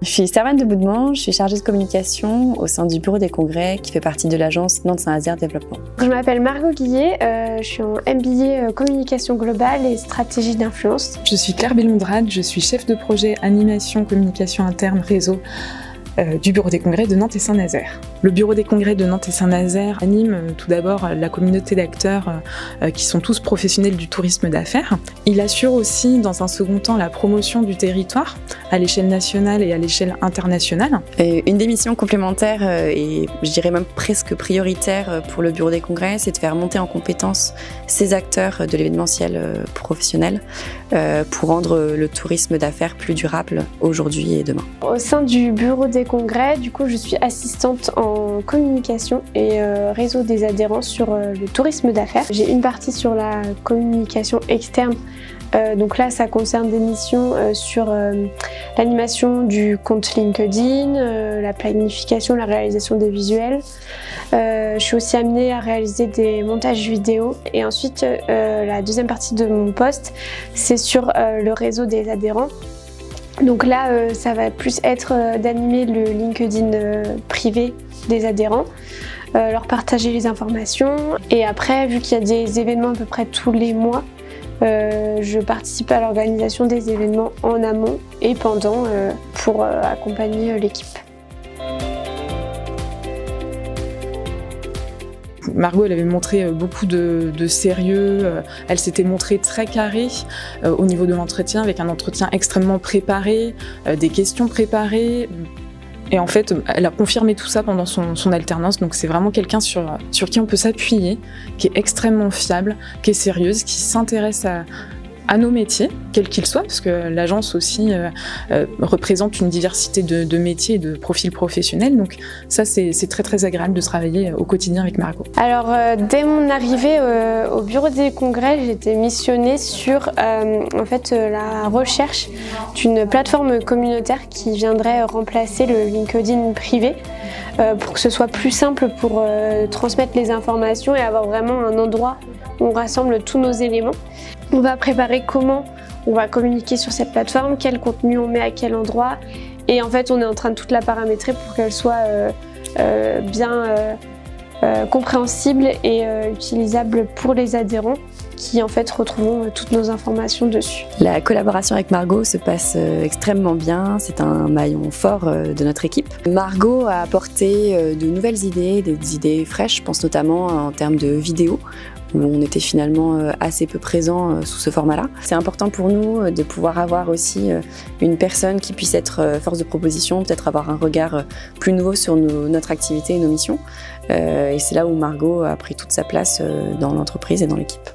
suis Servane de Boudemont, je suis chargée de communication au sein du bureau des congrès qui fait partie de l'agence Nantes Saint-Nazaire Développement. Je m'appelle Margot Guillet, je suis en MBA communication globale et stratégie d'influence. Je suis Claire Bellondrade, je suis chef de projet animation, communication interne, réseau du bureau des congrès de Nantes et Saint-Nazaire. Le bureau des congrès de Nantes et Saint-Nazaire anime tout d'abord la communauté d'acteurs qui sont tous professionnels du tourisme d'affaires. Il assure aussi dans un second temps la promotion du territoire à l'échelle nationale et à l'échelle internationale. Une des missions complémentaires et je dirais même presque prioritaire pour le bureau des congrès, c'est de faire monter en compétence ces acteurs de l'événementiel professionnel pour rendre le tourisme d'affaires plus durable aujourd'hui et demain. Au sein du bureau des congrès, du coup, je suis assistante en communication et réseau des adhérents sur le tourisme d'affaires. J'ai une partie sur la communication externe. Donc là, ça concerne des missions sur l'animation du compte LinkedIn, la planification, la réalisation des visuels. Je suis aussi amenée à réaliser des montages vidéo. Et ensuite, la deuxième partie de mon poste, c'est sur le réseau des adhérents. Donc là, ça va plus être d'animer le LinkedIn privé des adhérents, leur partager les informations. Et après, vu qu'il y a des événements à peu près tous les mois, je participe à l'organisation des événements en amont et pendant pour accompagner l'équipe. Margot, elle avait montré beaucoup de sérieux, elle s'était montrée très carrée au niveau de l'entretien, avec un entretien extrêmement préparé, des questions préparées. Et en fait, elle a confirmé tout ça pendant son alternance, donc c'est vraiment quelqu'un sur qui on peut s'appuyer, qui est extrêmement fiable, qui est sérieuse, qui s'intéresse à nos métiers, quels qu'ils soient, parce que l'agence aussi représente une diversité de métiers et de profils professionnels, donc ça c'est très agréable de travailler au quotidien avec Margot. Alors dès mon arrivée au bureau des congrès, j'ai été missionnée sur en fait, la recherche d'une plateforme communautaire qui viendrait remplacer le LinkedIn privé pour que ce soit plus simple pour transmettre les informations et avoir vraiment un endroit où on rassemble tous nos éléments. On va préparer comment on va communiquer sur cette plateforme, quel contenu on met à quel endroit, et en fait on est en train de toute la paramétrer pour qu'elle soit bien compréhensible et utilisable pour les adhérents qui en fait retrouveront toutes nos informations dessus. La collaboration avec Margot se passe extrêmement bien, c'est un maillon fort de notre équipe. Margot a apporté de nouvelles idées, des idées fraîches, je pense notamment en termes de vidéos, où on était finalement assez peu présent sous ce format-là. C'est important pour nous de pouvoir avoir aussi une personne qui puisse être force de proposition, peut-être avoir un regard plus nouveau sur notre activité et nos missions. Et c'est là où Margot a pris toute sa place dans l'entreprise et dans l'équipe.